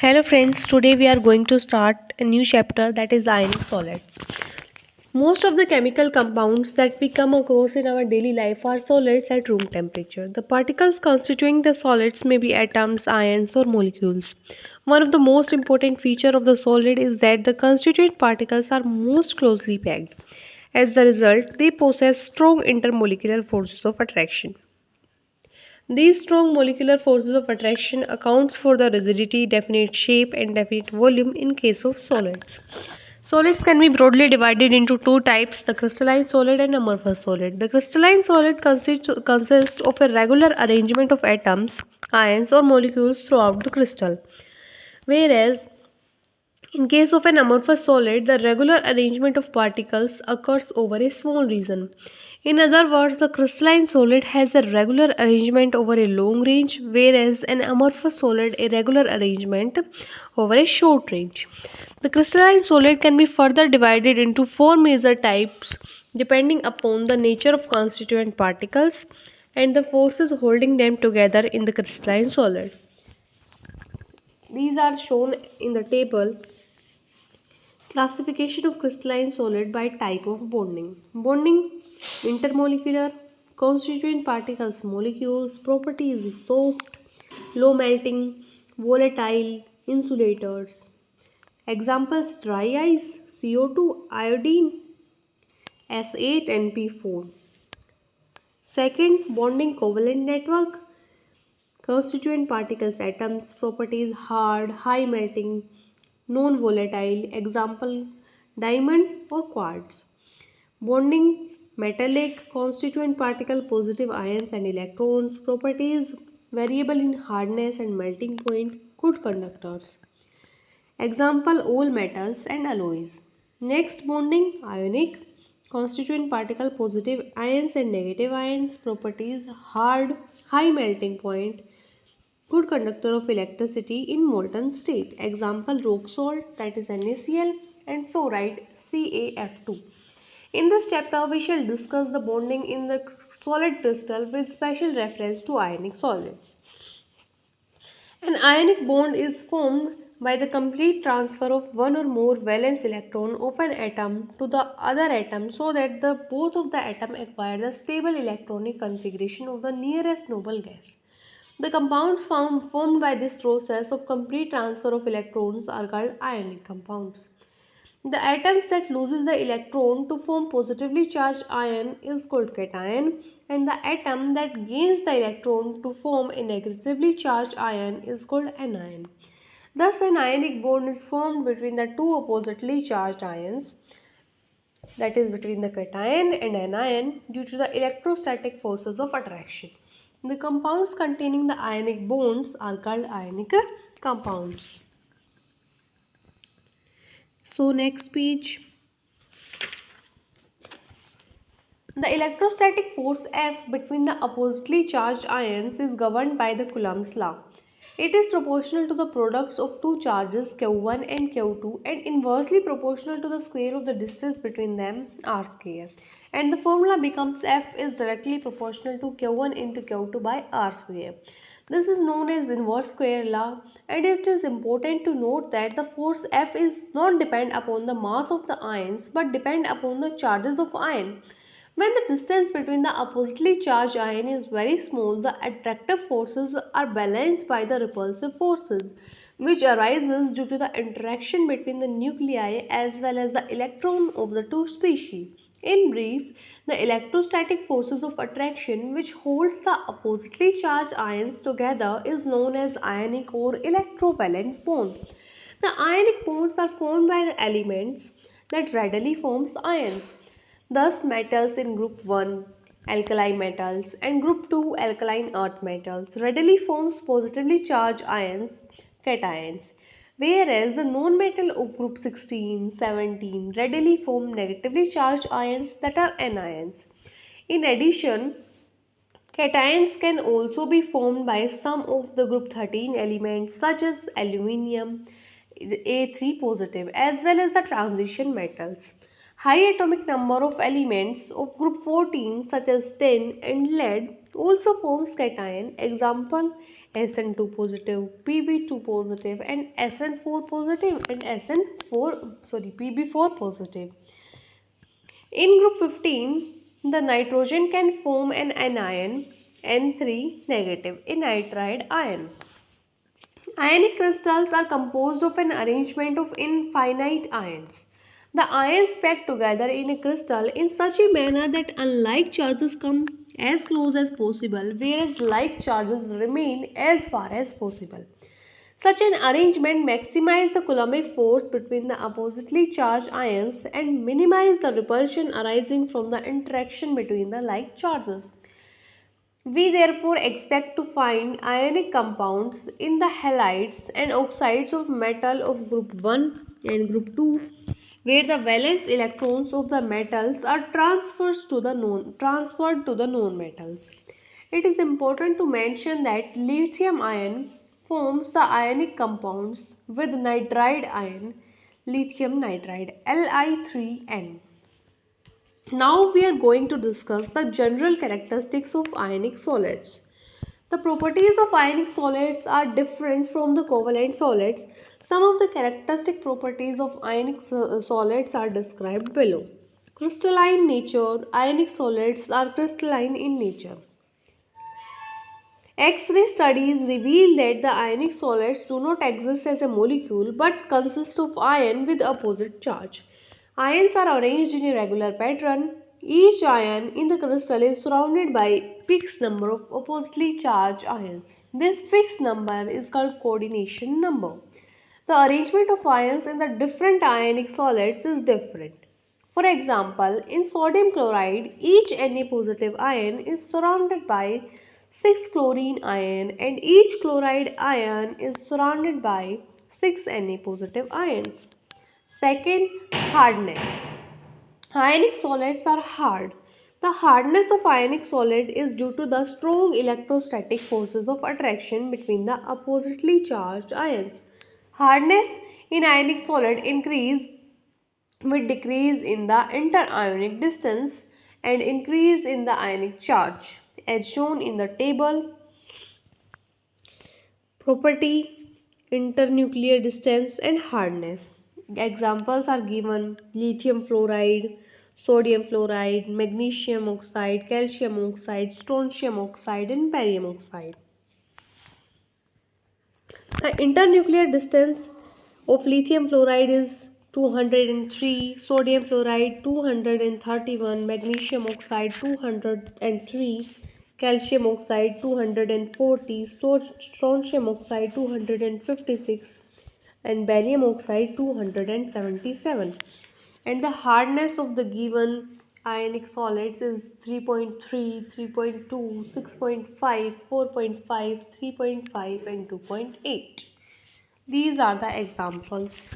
Hello friends, today we are going to start a new chapter, that is ionic solids. Most of the chemical compounds that we come across in our daily life are solids at room temperature. The particles constituting the solids may be atoms, ions or molecules. One of the most important features of the solid is that the constituent particles are most closely packed. As a result, they possess strong intermolecular forces of attraction. These strong molecular forces of attraction accounts for the rigidity, definite shape and definite volume in case of solids. Solids can be broadly divided into two types, the crystalline solid and amorphous solid. The crystalline solid consists of a regular arrangement of atoms, ions or molecules throughout the crystal. Whereas in case of an amorphous solid, the regular arrangement of particles occurs over a small region. In other words, the crystalline solid has a regular arrangement over a long range, whereas an amorphous solid a regular arrangement over a short range. The crystalline solid can be further divided into four major types depending upon the nature of constituent particles and the forces holding them together in the crystalline solid. These are shown in the table. Classification of crystalline solid by type of bonding. Bonding intermolecular, constituent particles molecules, properties soft, low melting, volatile, insulators. Examples dry ice, CO2, iodine, S8 and P4. Second, bonding covalent network. Constituent particles atoms, properties hard, high melting, non-volatile, example diamond or quartz. Bonding metallic, constituent particle positive ions and electrons, properties variable in hardness and melting point, good conductors. Example all metals and alloys. Next, bonding ionic, constituent particle positive ions and negative ions, properties hard, high melting point, good conductor of electricity in molten state. Example rock salt, that is NaCl, and fluoride CaF2. In this chapter we shall discuss the bonding in the solid crystal with special reference to ionic solids. An ionic bond is formed by the complete transfer of one or more valence electron of an atom to the other atom so that the both of the atom acquire the stable electronic configuration of the nearest noble gas. The compounds formed by this process of complete transfer of electrons are called ionic compounds. The atoms that loses the electron to form positively charged ion is called cation, and the atom that gains the electron to form a negatively charged ion is called anion. Thus, an ionic bond is formed between the two oppositely charged ions, that is between the cation and anion, due to the electrostatic forces of attraction. The compounds containing the ionic bonds are called ionic compounds. So next page. The electrostatic force F between the oppositely charged ions is governed by the Coulomb's law. It is proportional to the products of two charges Q1 and Q2 and inversely proportional to the square of the distance between them r square. And the formula becomes F is directly proportional to Q1 into Q2 by r square. This is known as inverse square law, and it is important to note that the force F is not depend upon the mass of the ions but depend upon the charges of ion. When the distance between the oppositely charged ion is very small, the attractive forces are balanced by the repulsive forces, which arises due to the interaction between the nuclei as well as the electron of the two species. In brief, the electrostatic forces of attraction which holds the oppositely charged ions together is known as ionic or electrovalent bond. The ionic bonds are formed by the elements that readily forms ions. Thus, metals in group 1, alkali metals, and group 2, alkaline earth metals, readily forms positively charged ions, cations, whereas the non-metal of group 16, 17 readily form negatively charged ions, that are anions. In addition, cations can also be formed by some of the group 13 elements such as aluminium, A3 positive, as well as the transition metals. High atomic number of elements of group 14 such as tin and lead also forms cation. Example Sn2 positive, Pb2 positive, and Sn4 positive, and Sn4 sorry Pb4 positive. In group 15, the nitrogen can form an anion N3 negative, a nitride ion. Ionic crystals are composed of an arrangement of infinite ions. The ions pack together in a crystal in such a manner that unlike charges come as close as possible, whereas like charges remain as far as possible. Such an arrangement maximizes the coulombic force between the oppositely charged ions and minimizes the repulsion arising from the interaction between the like charges. We therefore expect to find ionic compounds in the halides and oxides of metal of group 1 and group 2, where the valence electrons of the metals are transferred to the non-metals. It is important to mention that lithium ion forms the ionic compounds with nitride ion, lithium nitride Li3N. Now we are going to discuss the general characteristics of ionic solids. The properties of ionic solids are different from the covalent solids. Some of the characteristic properties of ionic solids are described below. Crystalline nature. Ionic solids are crystalline in nature. X-ray studies reveal that the ionic solids do not exist as a molecule but consist of ion with opposite charge. Ions are arranged in a regular pattern. Each ion in the crystal is surrounded by a fixed number of oppositely charged ions. This fixed number is called coordination number. The arrangement of ions in the different ionic solids is different. For example, in sodium chloride, each Na positive ion is surrounded by 6 chlorine ion and each chloride ion is surrounded by 6 Na positive ions. Second, hardness. Ionic solids are hard. The hardness of ionic solid is due to the strong electrostatic forces of attraction between the oppositely charged ions. Hardness in ionic solid increase with decrease in the interionic distance and increase in the ionic charge, as shown in the table. Property, internuclear distance and hardness. Examples are given: lithium fluoride, sodium fluoride, magnesium oxide, calcium oxide, strontium oxide and barium oxide. The internuclear distance of lithium fluoride is 203, sodium fluoride 231, magnesium oxide 203, calcium oxide 240, strontium oxide 256 and barium oxide 277. And the hardness of the given ionic solids is 3.3, 3.2, 6.5, 4.5, 3.5 and 2.8. These are the examples.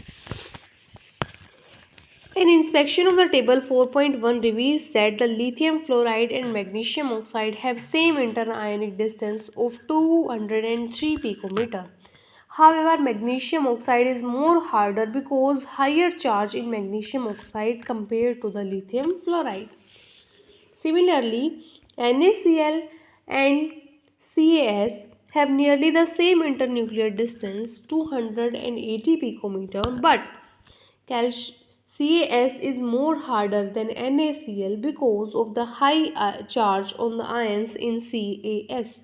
An inspection of the table 4.1 reveals that the lithium fluoride and magnesium oxide have same interionic distance of 203 picometer. However, magnesium oxide is more harder because higher charge in magnesium oxide compared to the lithium fluoride. Similarly, NaCl and CAS have nearly the same internuclear distance 280 picometer, but CAS is more harder than NaCl because of the high charge on the ions in CAS.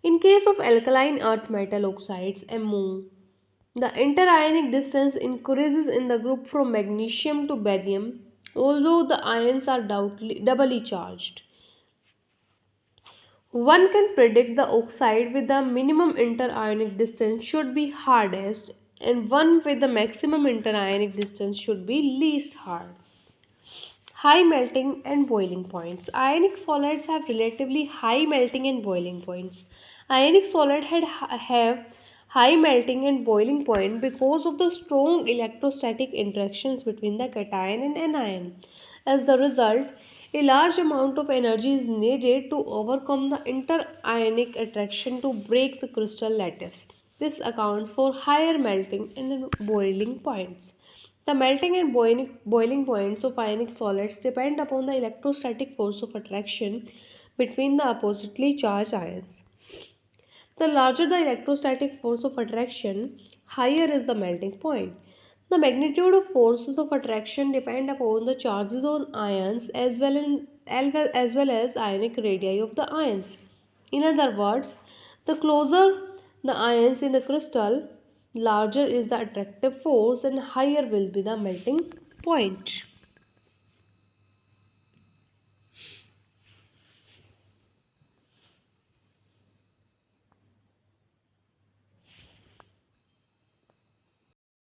In case of alkaline earth metal oxides MO, the interionic distance increases in the group from magnesium to barium, although the ions are doubly charged. One can predict the oxide with the minimum interionic distance should be hardest and one with the maximum interionic distance should be least hard. High melting and boiling points. Ionic solids have relatively high melting and boiling points. Ionic solids have high melting and boiling point because of the strong electrostatic interactions between the cation and anion. As the result, a large amount of energy is needed to overcome the interionic attraction to break the crystal lattice. This accounts for higher melting and boiling points. The melting and boiling points of ionic solids depend upon the electrostatic force of attraction between the oppositely charged ions. The larger the electrostatic force of attraction, higher is the melting point. The magnitude of forces of attraction depend upon the charges on ions as well as ionic radii of the ions. In other words, the closer the ions in the crystal, larger is the attractive force and higher will be the melting point.